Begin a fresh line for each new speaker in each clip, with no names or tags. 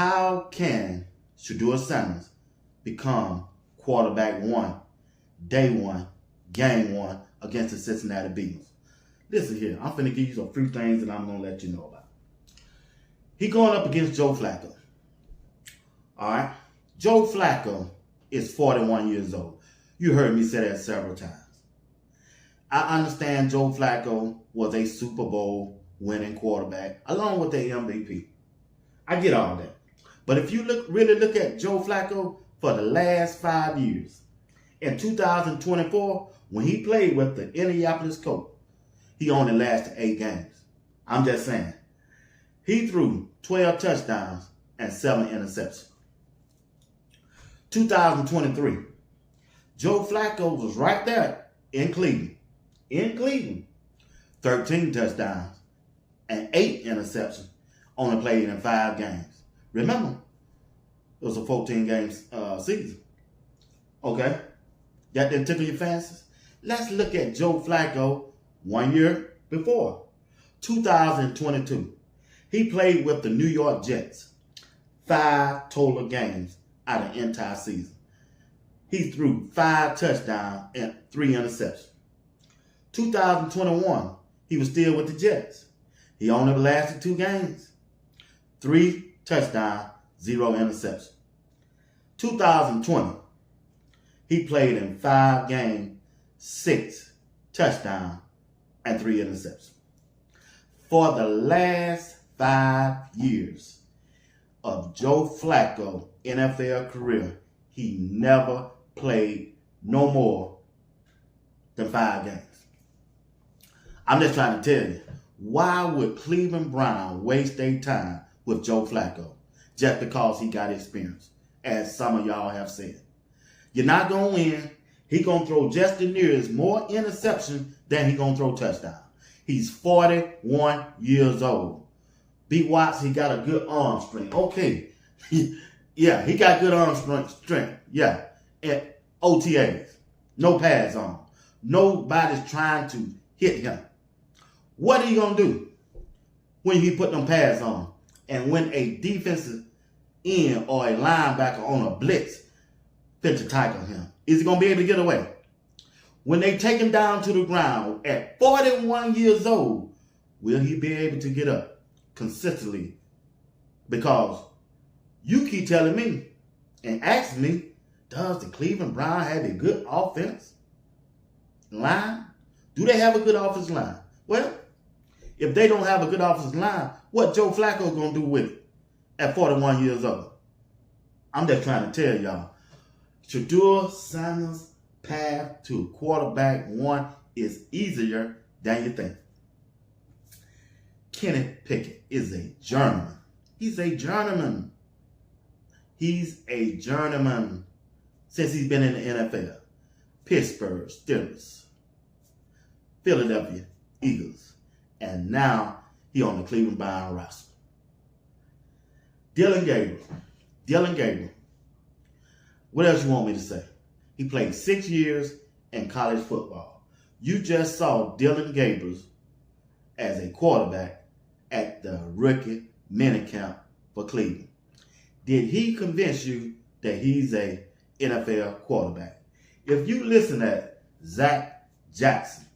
How can Shedeur Sanders become quarterback one, day one, game one against the Cincinnati Bengals? Listen here, I'm finna give you some few things that I'm gonna let you know about. He going up against Joe Flacco. All right, Joe Flacco is 41 years old. You heard me say that several times. I understand Joe Flacco was a Super Bowl winning quarterback along with the MVP. I get all that. But if you really look at Joe Flacco for the last 5 years, in 2024, when he played with the Indianapolis Colts, he only lasted 8 games. I'm just saying. He threw 12 touchdowns and 7 interceptions. 2023, Joe Flacco was right there in Cleveland. 13 touchdowns and 8 interceptions, only played in 5 games. Remember, it was a 14-game season. Okay? That didn't tickle your fancies? Let's look at Joe Flacco 1 year before, 2022. He played with the New York Jets, 5 total games out of the entire season. He threw 5 touchdowns and 3 interceptions. 2021, he was still with the Jets. He only lasted 2 games. 3 touchdowns, 0 interceptions. 2020, he played in 5 games, 6 touchdowns, and 3 interceptions. For the last 5 years of Joe Flacco NFL career, he never played no more than 5 games. I'm just trying to tell you, why would Cleveland Brown waste their time with Joe Flacco just because he got experience, as some of y'all have said? You're not going to win. He's going to throw just as near as more interceptions than he's going to throw touchdowns. He's 41 years old. B. Watts, he got a good arm strength. Okay. Yeah, he got good arm strength. Yeah. At OTAs. No pads on. Nobody's trying to hit him. What are you going to do when he put them pads on? And when a defensive end or a linebacker on a blitz fit to tackle him, is he going to be able to get away? When they take him down to the ground at 41 years old, will he be able to get up consistently? Because you keep telling me and asking me, does the Cleveland Browns have a good offense line? Do they have a good offensive line? Well, if they don't have a good offensive line, what Joe Flacco going to do with it at 41 years old? I'm just trying to tell y'all, Shedeur Sanders' path to quarterback one is easier than you think. Kenny Pickett is a journeyman. He's a journeyman. He's a journeyman since he's been in the NFL. Pittsburgh Steelers, Philadelphia Eagles, and now he on the Cleveland Browns roster. Dillon Gabriel. What else you want me to say? He played 6 years in college football. You just saw Dillon Gabriel as a quarterback at the rookie minicamp for Cleveland. Did he convince you that he's a NFL quarterback? If you listen to Zach Jackson,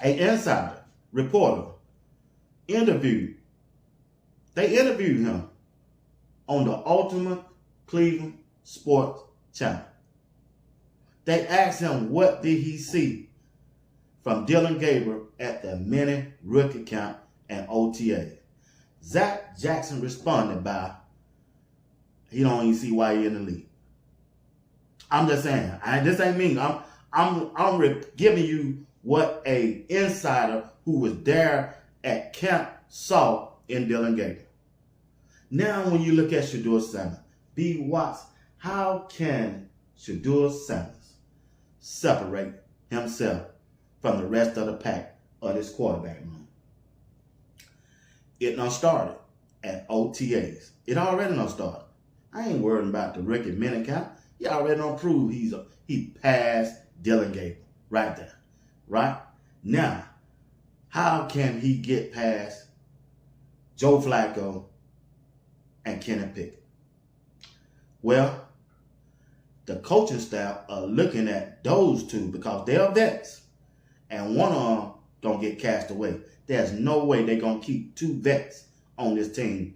an insider reporter, interviewed him on the Ultimate Cleveland Sports Channel. They asked him what did he see from Dillon Gabriel at the mini rookie camp and OTA. Zach Jackson responded by, he don't even see why he in the league. I'm just saying, this ain't me. I'm giving you what a insider who was there at camp saw in Dillon Gabriel. Now, when you look at Shedeur Sanders, B. Watts, how can Shedeur Sanders separate himself from the rest of the pack of this quarterback room? It done started at OTAs. It already done started. I ain't worrying about the rookie minicamp. He already done proved he passed Dillon Gabriel right there. Right? Now, how can he get past Joe Flacco and Kenny Pickett. Well, the coaching staff are looking at those two because they're vets, and one of them gonna get cast away. There's no way they're gonna keep two vets on this team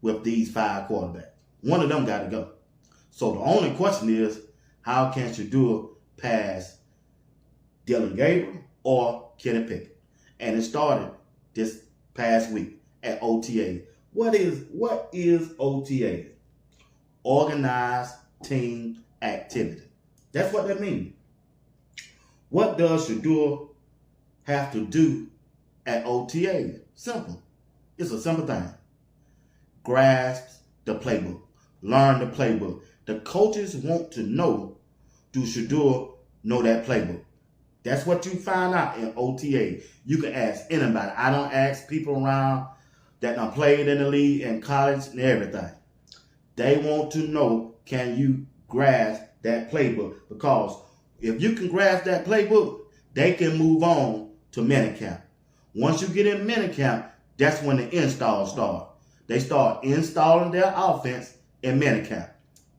with these 5 quarterbacks. One of them got to go. So the only question is, how can Shedeur pass Dillon Gabriel or Kenny Pickett? And it started this past week at OTA. What is OTA? Organized team activity. That's what that means. What does Shedeur have to do at OTA? Simple. It's a simple thing. Grasp the playbook. Learn the playbook. The coaches want to know, do Shedeur know that playbook? That's what you find out in OTA. You can ask anybody. I don't ask people around that done played in the league and college and everything. They want to know, can you grasp that playbook? Because if you can grasp that playbook, they can move on to minicamp. Once you get in minicamp, that's when the installs start. They start installing their offense in minicamp.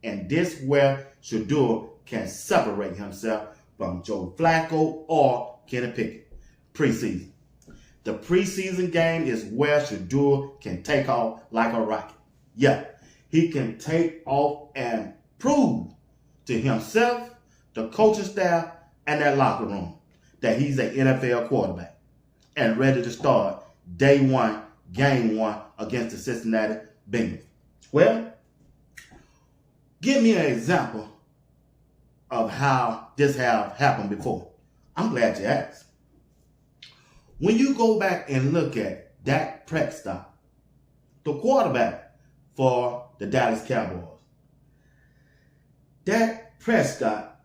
And this is where Shedeur can separate himself from Joe Flacco or Kenny Pickett. Preseason. The preseason game is where Shedeur can take off like a rocket. Yeah, he can take off and prove to himself, the coaching staff, and that locker room that he's an NFL quarterback and ready to start day 1, game 1 against the Cincinnati Bengals. Well, give me an example of how this have happened before. I'm glad you asked. When you go back and look at Dak Prescott, the quarterback for the Dallas Cowboys, Dak Prescott,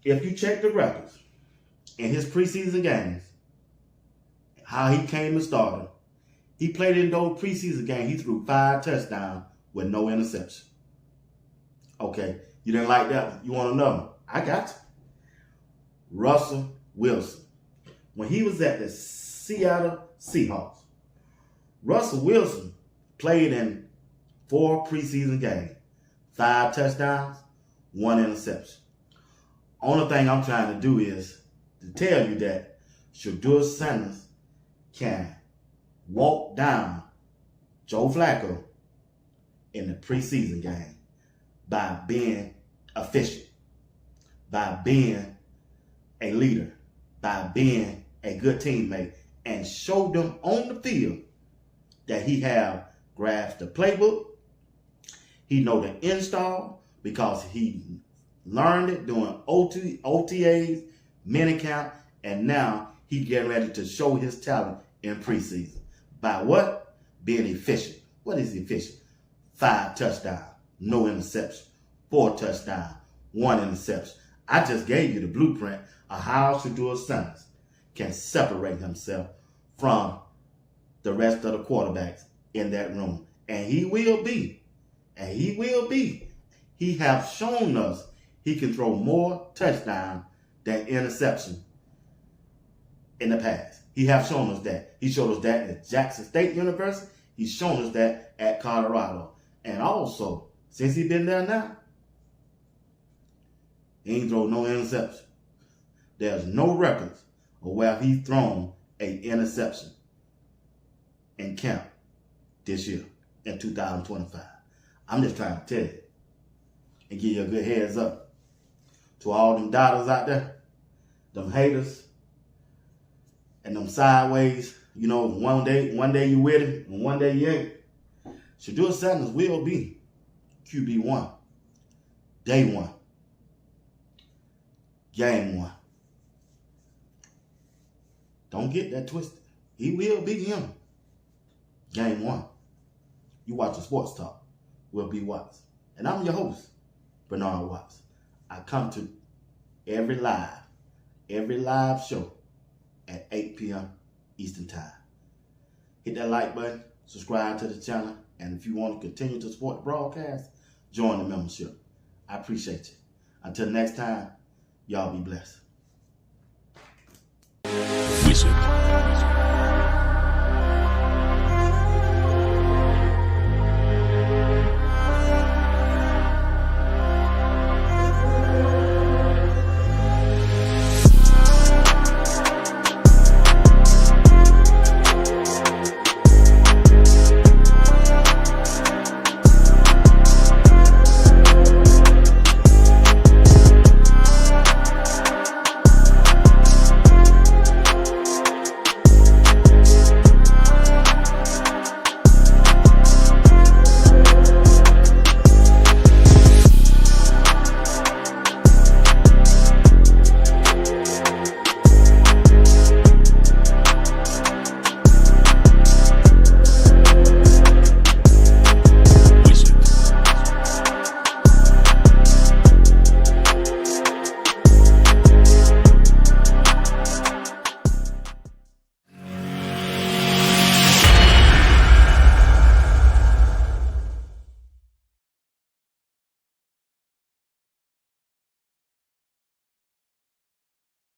if you check the records in his preseason games, how he came and started, he played in those preseason games, he threw 5 touchdowns with no interception. Okay, you didn't like that one? You want to know? I got you. Russell Wilson. When he was at the Seattle Seahawks, Russell Wilson played in 4 preseason games, 5 touchdowns, 1 interception. Only thing I'm trying to do is to tell you that Shedeur Sanders can walk down Joe Flacco in the preseason game by being efficient, by being a leader, by being a good teammate, and show them on the field that he have grasped the playbook. He know the install because he learned it doing OTAs, minicamp, and now he getting ready to show his talent in preseason. By what? Being efficient. What is efficient? 5 touchdowns, no interception. 4 touchdowns, 1 interception. I just gave you the blueprint of how Shedeur Sanders can separate himself from the rest of the quarterbacks in that room. And he will be. And he will be. He has shown us he can throw more touchdowns than interception in the past. He has shown us that. He showed us that at Jackson State University. He's shown us that at Colorado. And also, since he's been there now, he ain't thrown no interception. There's no records of where he's thrown an interception in camp this year in 2025. I'm just trying to tell you and give you a good heads up to all them doubters out there, them haters, and them sideways. You know, one day you with him, and one day you ain't. Shedeur Sanders will be QB1, day 1, game 1. Don't get that twisted. He will be him. Game 1. You watch the Sports Talk. Will be Watts. And I'm your host, Bernard Watts. I come to every live show at 8 p.m. Eastern Time. Hit that like button, subscribe to the channel, and if you want to continue to support the broadcast, join the membership. I appreciate you. Until next time, y'all be blessed.
Wizard.